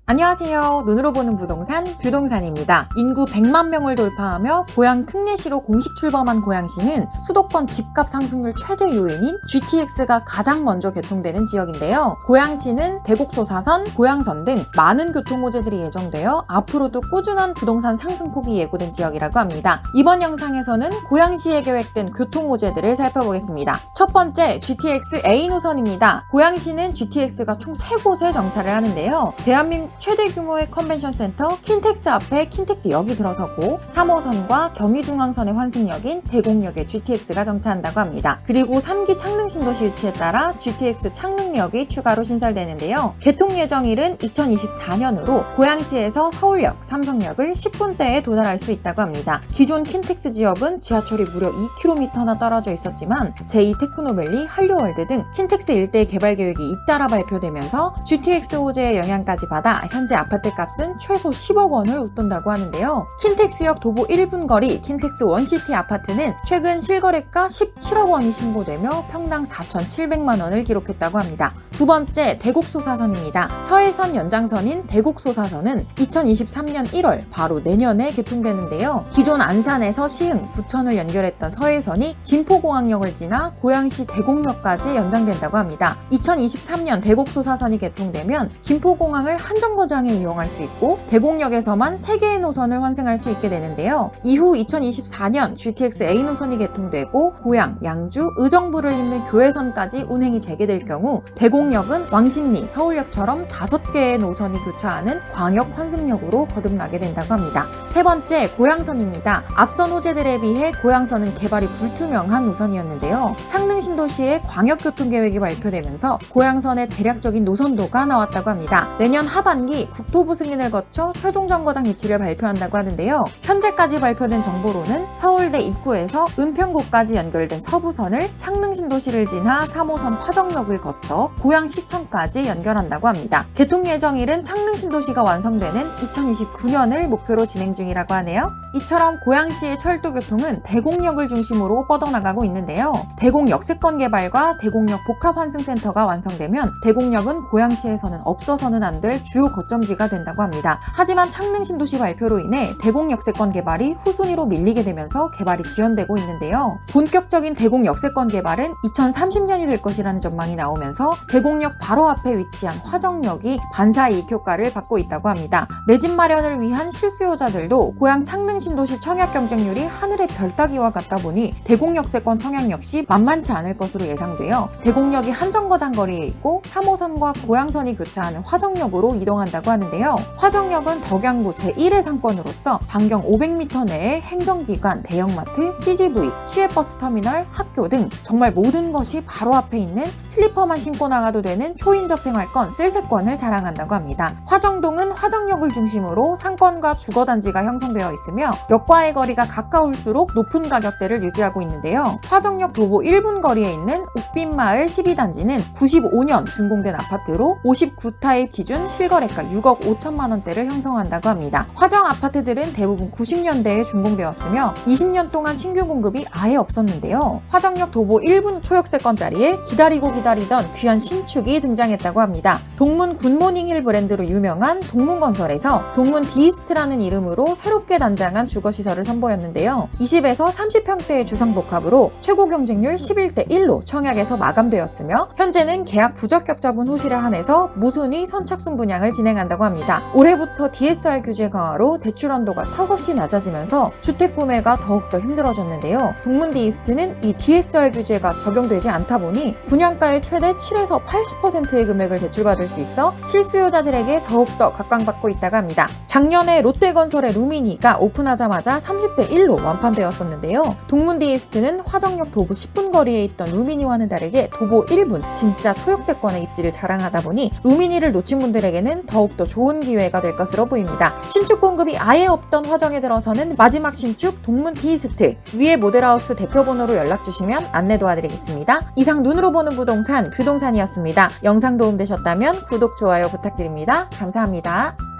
안녕하세요. 눈으로 보는 부동산 뷰동산입니다. 인구 100만 명을 돌파하며 고양 특례시로 공식 출범한 고양시는 수도권 집값 상승률 최대 요인인 GTX가 가장 먼저 개통되는 지역인데요. 고양시는 대곡소사선, 고양선 등 많은 교통호재들이 예정되어 앞으로도 꾸준한 부동산 상승폭이 예고된 지역이라고 합니다. 이번 영상에서는 고양시에 계획된 교통호재들을 살펴보겠습니다. 첫 번째, GTX A 노선입니다. 고양시는 GTX가 총 3곳에 정차를 하는데요. 대한민국 최대 규모의 컨벤션 센터 킨텍스 앞에 킨텍스역이 들어서고 3호선과 경의중앙선의 환승역인 대곡역에 GTX가 정차한다고 합니다. 그리고 3기 창릉신도시 유치에 따라 GTX 창릉역이 추가로 신설되는데요. 개통 예정일은 2024년으로 고양시에서 서울역, 삼성역을 10분대에 도달할 수 있다고 합니다. 기존 킨텍스 지역은 지하철이 무려 2km나 떨어져 있었지만 제2테크노밸리, 한류월드 등 킨텍스 일대의 개발 계획이 잇따라 발표되면서 GTX 호재의 영향까지 받아 현재 아파트 값은 최소 10억 원을 웃돈다고 하는데요. 킨텍스역 도보 1분 거리 킨텍스 원시티 아파트는 최근 실거래가 17억 원이 신고되며 평당 4,700만 원을 기록했다고 합니다. 두 번째, 대곡소사선입니다. 서해선 연장선인 대곡소사선은 2023년 1월 바로 내년에 개통되는데요. 기존 안산에서 시흥, 부천을 연결했던 서해선이 김포공항역을 지나 고양시 대곡역까지 연장된다고 합니다. 2023년 대곡소사선이 개통되면 김포공항을 한정거장에 이용할 수 있고 대곡역에서만 3개의 노선을 환승할 수 있게 되는데요. 이후 2024년 GTX A 노선이 개통되고 고양, 양주, 의정부를 잇는 교외선까지 운행이 재개될 경우 대곡역은 왕십리, 서울역처럼 5개의 노선이 교차하는 광역 환승역으로 거듭나게 된다고 합니다. 세 번째, 고양선입니다. 앞선 호재들에 비해 고양선은 개발이 불투명한 노선이었는데요. 창릉신도시의 광역교통계획이 발표되면서 고양선의 대략적인 노선도가 나왔다고 합니다. 내년 하반기 국토부 승인을 거쳐 최종 정거장 위치를 발표한다고 하는데요. 현재까지 발표된 정보로는 서울대 입구에서 은평구까지 연결된 서부선을 창릉신도시를 지나 3호선 화정역을 거쳐 고양시청까지 연결한다고 합니다. 개통 예정일은 창릉신도시가 완성되는 2029년을 목표로 진행 중이라고 하네요. 이처럼 고양시의 철도교통은 대곡역을 중심으로 뻗어나가고 있는데요. 대곡 역세권 개발과 대곡역 복합환승센터가 완성되면 대곡역은 고양시에서는 없어서는 안 될 주요 거점지가 된다고 합니다. 하지만 창릉신도시 발표로 인해 대곡 역세권 개발이 후순위로 밀리게 되면서 개발이 지연되고 있는데요. 본격적인 대곡 역세권 개발은 2030년이 될 것이라는 전망이 나오면서 대곡역 바로 앞에 위치한 화정역이 반사이익 효과를 받고 있다고 합니다. 내 집 마련을 위한 실수요자들도 고양 창릉신도시 청약 경쟁률이 하늘의 별 따기와 같다 보니 대곡 역세권 청약 역시 만만치 않을 것으로 예상되어 대곡역이 한정거장 거리에 있고 3호선과 고양선이 교차하는 화정역으로 이동한다고 하는데요. 화정역은 덕양구 제1의 상권으로서 반경 500m 내에 행정기관, 대형마트, CGV, 시외버스 터미널, 학교 등 정말 모든 것이 바로 앞에 있는 슬리퍼만 신고 나가도 되는 초인접 생활권, 쓸세권을 자랑한다고 합니다. 화정동은 화정역을 중심으로 상권과 주거단지가 형성되어 있으며 역과의 거리가 가까울수록 높은 가격대를 유지하고 있는데요. 화정역 도보 1분 거리에 있는 옥빈마을 12단지는 95년 준공된 아파트로 59타입 기준 실거래가 6억 5천만 원대를 형성한다고 합니다. 화정 아파트들은 대부분 90년대에 준공되었으며 20년 동안 신규 공급이 아예 없었는데요. 화정역 도보 1분 초역세권 자리에 기다리던 귀한 신축이 등장했다고 합니다. 동문 굿모닝 힐 브랜드로 유명한 동문건설에서 동문 디이스트라는 이름으로 새롭게 단장한 주거시설을 선보였는데요. 20에서 30평대의 주상복합으로 최고 경쟁률 11대 1로 청약에서 마감되었으며 현재는 계약 부적격자분 호실에 한해서 무순위 선착순 분양을 진행한다고 합니다. 올해부터 DSR 규제 강화로 대출 한도가 턱없이 낮아지면서 주택 구매가 더욱더 힘들어졌는데요. 동문디이스트는 이 DSR 규제가 적용되지 않다 보니 분양가의 최대 7에서 80%의 금액을 대출받을 수 있어 실수요자들에게 더욱더 각광받고 있다고 합니다. 작년에 롯데건설의 루미니가 오픈하자마자 30대 1로 완판되었었는데요. 동문디이스트는 화정역 도보 10분 거리에 있던 루미니와는 다르게 도보 1분 진짜 초역세권의 입지를 자랑하다 보니 루미니를 놓친 분들에게는 더욱더 좋은 기회가 될 것으로 보입니다. 신축 공급이 아예 없던 화정에 들어서는 마지막 신축 동문 디이스트 위에 모델하우스 대표번호로 연락주시면 안내 도와드리겠습니다. 이상 눈으로 보는 부동산 뷰동산이었습니다. 영상 도움되셨다면 구독, 좋아요 부탁드립니다. 감사합니다.